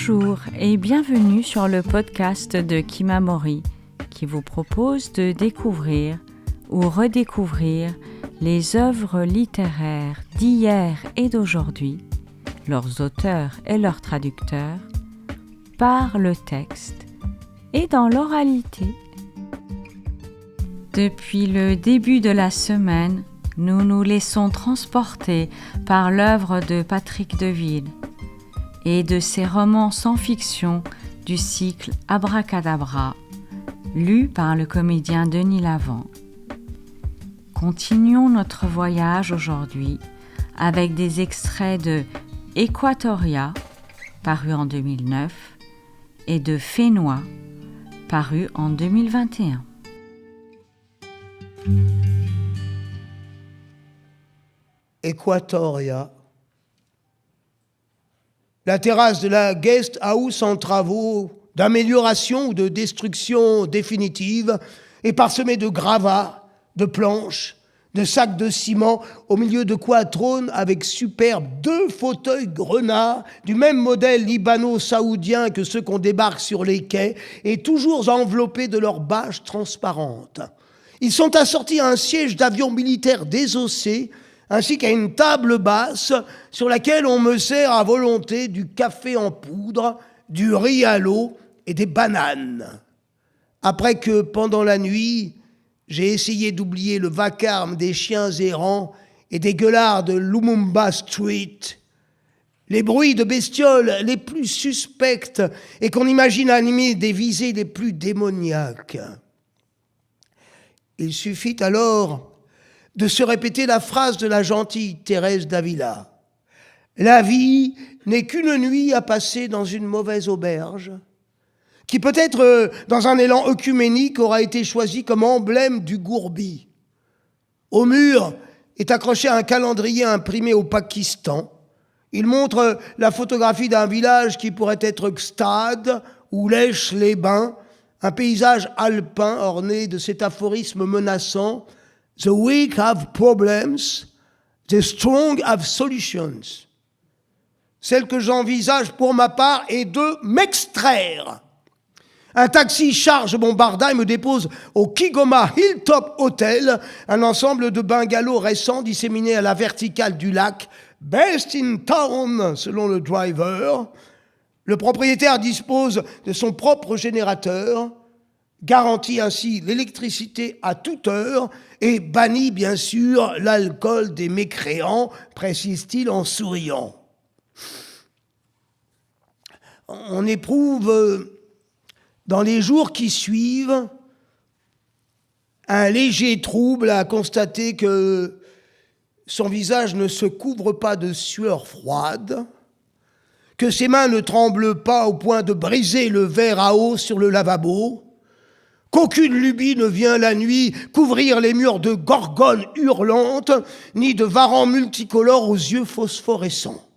Bonjour et bienvenue sur le podcast de Kimamori qui vous propose de découvrir ou redécouvrir les œuvres littéraires d'hier et d'aujourd'hui, leurs auteurs et leurs traducteurs, par le texte et dans l'oralité. Depuis le début de la semaine, nous nous laissons transporter par l'œuvre de Patrick Deville et de ses romans sans fiction du cycle Abracadabra, lu par le comédien Denis Lavant. Continuons notre voyage aujourd'hui avec des extraits de Equatoria, paru en 2009, et de Fénois, paru en 2021. Equatoria. La terrasse de la guest house en travaux d'amélioration ou de destruction définitive est parsemée de gravats, de planches, de sacs de ciment, au milieu de quoi trônent avec superbe 2 fauteuils grenats du même modèle libano-saoudien que ceux qu'on débarque sur les quais et toujours enveloppés de leurs bâches transparentes. Ils sont assortis à un siège d'avion militaire désossé ainsi qu'à une table basse sur laquelle on me sert à volonté du café en poudre, du riz à l'eau et des bananes. Après que, pendant la nuit, j'ai essayé d'oublier le vacarme des chiens errants et des gueulards de Lumumba Street, les bruits de bestioles les plus suspectes et qu'on imagine animer des visées les plus démoniaques. Il suffit alors de se répéter la phrase de la gentille Thérèse d'Avila. La vie n'est qu'une nuit à passer dans une mauvaise auberge, qui peut-être, dans un élan œcuménique, aura été choisi comme emblème du gourbi. Au mur est accroché un calendrier imprimé au Pakistan. Il montre la photographie d'un village qui pourrait être Gstad ou Lèche-les-Bains, un paysage alpin orné de cet aphorisme menaçant « The weak have problems, the strong have solutions ». Celle que j'envisage pour ma part est de m'extraire. Un taxi charge mon barda et me dépose au Kigoma Hilltop Hotel, un ensemble de bungalows récents disséminés à la verticale du lac, best in town selon le driver. Le propriétaire dispose de son propre générateur, garantit ainsi l'électricité à toute heure et bannit bien sûr l'alcool des mécréants, précise-t-il en souriant. On éprouve dans les jours qui suivent un léger trouble à constater que son visage ne se couvre pas de sueur froide, que ses mains ne tremblent pas au point de briser le verre à eau sur le lavabo, qu'aucune lubie ne vient la nuit couvrir les murs de gorgones hurlantes, ni de varans multicolores aux yeux phosphorescents.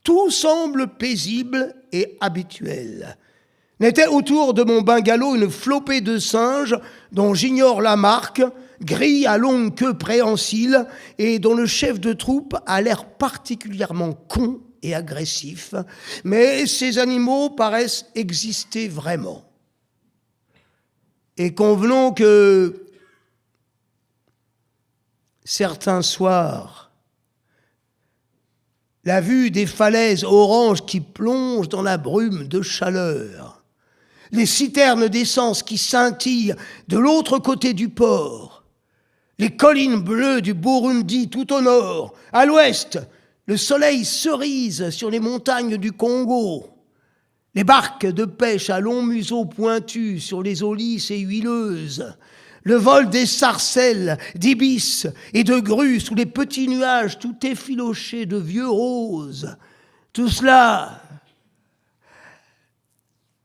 Tout semble paisible et habituel. N'était autour de mon bungalow une flopée de singes dont j'ignore la marque, gris à longue queue préhensile et dont le chef de troupe a l'air particulièrement con et agressif, mais ces animaux paraissent exister vraiment. Et convenons que certains soirs, la vue des falaises oranges qui plongent dans la brume de chaleur, les citernes d'essence qui scintillent de l'autre côté du port, les collines bleues du Burundi tout au nord, à l'ouest, le soleil cerise sur les montagnes du Congo, les barques de pêche à long museau pointu sur les eaux lisses et huileuses, le vol des sarcelles, d'ibis et de grues sous les petits nuages tout effilochés de vieux roses, tout cela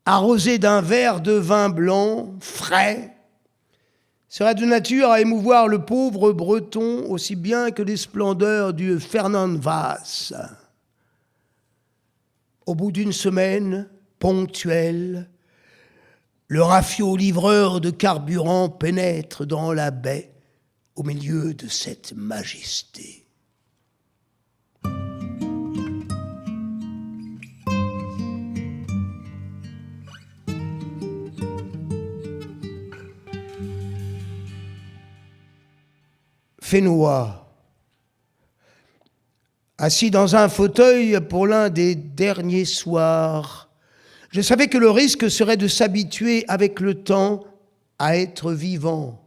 arrosé d'un verre de vin blanc, frais, serait de nature à émouvoir le pauvre breton aussi bien que les splendeurs du Fernand Vaz. Au bout d'une semaine ponctuelle, le rafio-livreur de carburant pénètre dans la baie au milieu de cette majesté. Fénois. Assis dans un fauteuil pour l'un des derniers soirs, je savais que le risque serait de s'habituer avec le temps à être vivant.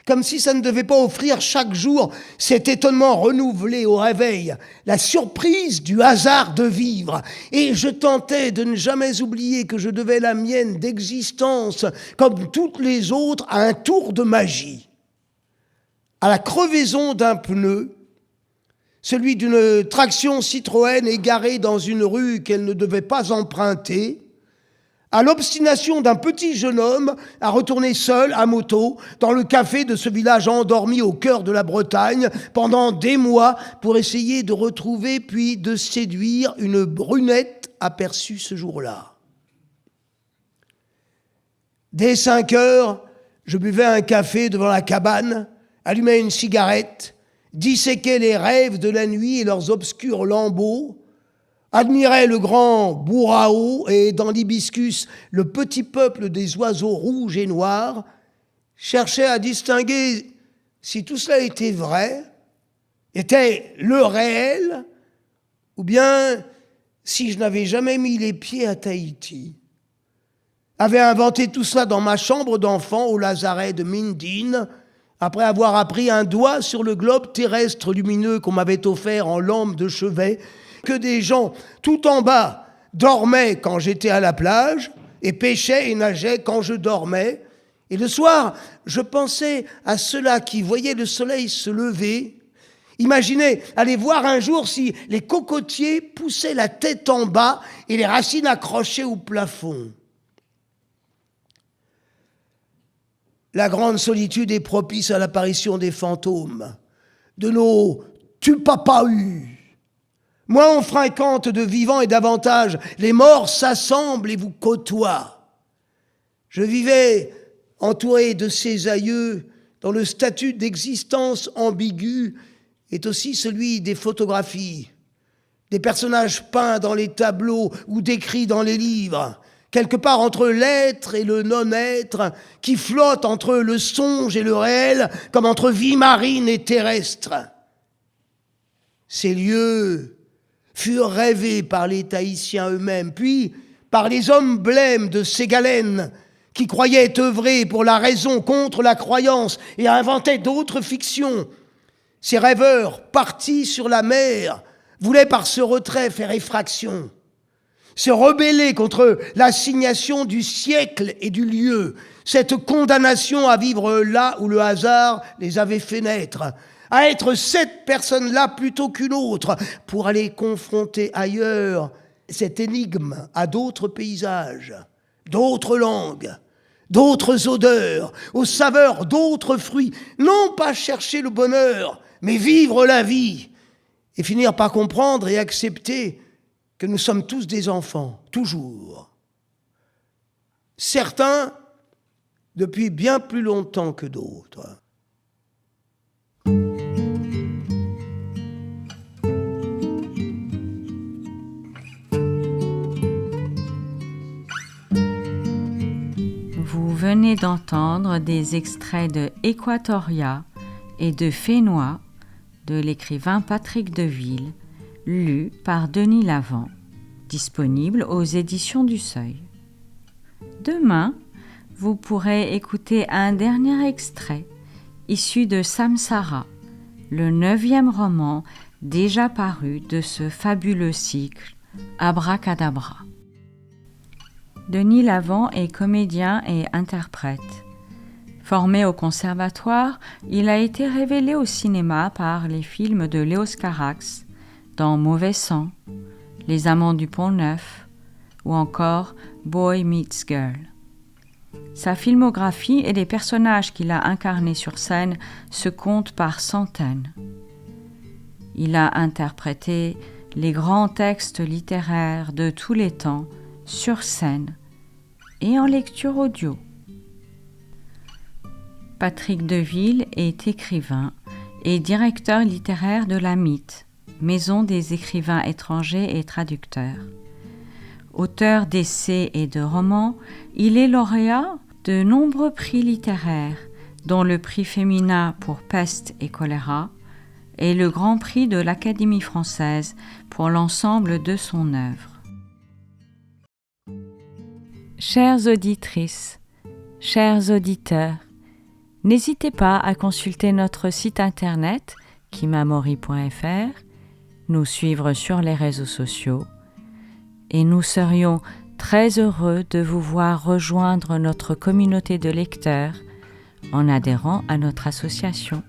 Comme si ça ne devait pas offrir chaque jour cet étonnement renouvelé au réveil, la surprise du hasard de vivre. Et je tentais de ne jamais oublier que je devais la mienne d'existence, comme toutes les autres, à un tour de magie. À la crevaison d'un pneu, celui d'une traction Citroën égarée dans une rue qu'elle ne devait pas emprunter, à l'obstination d'un petit jeune homme à retourner seul à moto dans le café de ce village endormi au cœur de la Bretagne pendant des mois pour essayer de retrouver puis de séduire une brunette aperçue ce jour-là. Dès 5 heures, je buvais un café devant la cabane, allumais une cigarette, disséquais les rêves de la nuit et leurs obscurs lambeaux, admirait le grand bourraou et dans l'hibiscus le petit peuple des oiseaux rouges et noirs, cherchait à distinguer si tout cela était vrai, était le réel, ou bien si je n'avais jamais mis les pieds à Tahiti. Avait inventé tout cela dans ma chambre d'enfant au lazaret de Mindine, après avoir appris un doigt sur le globe terrestre lumineux qu'on m'avait offert en lampe de chevet, que des gens tout en bas dormaient quand j'étais à la plage et pêchaient et nageaient quand je dormais. Et le soir, je pensais à ceux-là qui voyaient le soleil se lever. Imaginez aller voir un jour si les cocotiers poussaient la tête en bas et les racines accrochées au plafond. La grande solitude est propice à l'apparition des fantômes, de nos tupapahus. Moins on fréquente de vivants et davantage, les morts s'assemblent et vous côtoient. Je vivais entouré de ces aïeux dont le statut d'existence ambiguë est aussi celui des photographies, des personnages peints dans les tableaux ou décrits dans les livres, quelque part entre l'être et le non-être, qui flottent entre le songe et le réel, comme entre vie marine et terrestre. Ces lieux furent rêvés par les Tahitiens eux-mêmes, puis par les hommes blêmes de Ségalen, qui croyaient œuvrer pour la raison contre la croyance et inventaient d'autres fictions. Ces rêveurs, partis sur la mer, voulaient par ce retrait faire effraction, se rebeller contre l'assignation du siècle et du lieu, cette condamnation à vivre là où le hasard les avait fait naître, à être cette personne-là plutôt qu'une autre, pour aller confronter ailleurs cette énigme à d'autres paysages, d'autres langues, d'autres odeurs, aux saveurs d'autres fruits, non pas chercher le bonheur, mais vivre la vie, et finir par comprendre et accepter que nous sommes tous des enfants, toujours. Certains, depuis bien plus longtemps que d'autres. Vous venez d'entendre des extraits de Équatoria et de Fénois de l'écrivain Patrick Deville, lu par Denis Lavant, disponible aux éditions du Seuil. Demain, vous pourrez écouter un dernier extrait issu de Samsara, le 9e roman déjà paru de ce fabuleux cycle Abracadabra. Denis Lavant est comédien et interprète. Formé au conservatoire, il a été révélé au cinéma par les films de Léos Carax, dans Mauvais sang, Les Amants du Pont-Neuf ou encore Boy Meets Girl. Sa filmographie et les personnages qu'il a incarnés sur scène se comptent par centaines. Il a interprété les grands textes littéraires de tous les temps sur scène et en lecture audio. Patrick Deville est écrivain et directeur littéraire de la MIT, Maison des écrivains étrangers et traducteurs. Auteur d'essais et de romans, il est lauréat de nombreux prix littéraires, dont le prix Femina pour Peste et Choléra, et le Grand Prix de l'Académie française pour l'ensemble de son œuvre. Chères auditrices, chers auditeurs, n'hésitez pas à consulter notre site internet kimamori.fr, nous suivre sur les réseaux sociaux, et nous serions très heureux de vous voir rejoindre notre communauté de lecteurs en adhérant à notre association.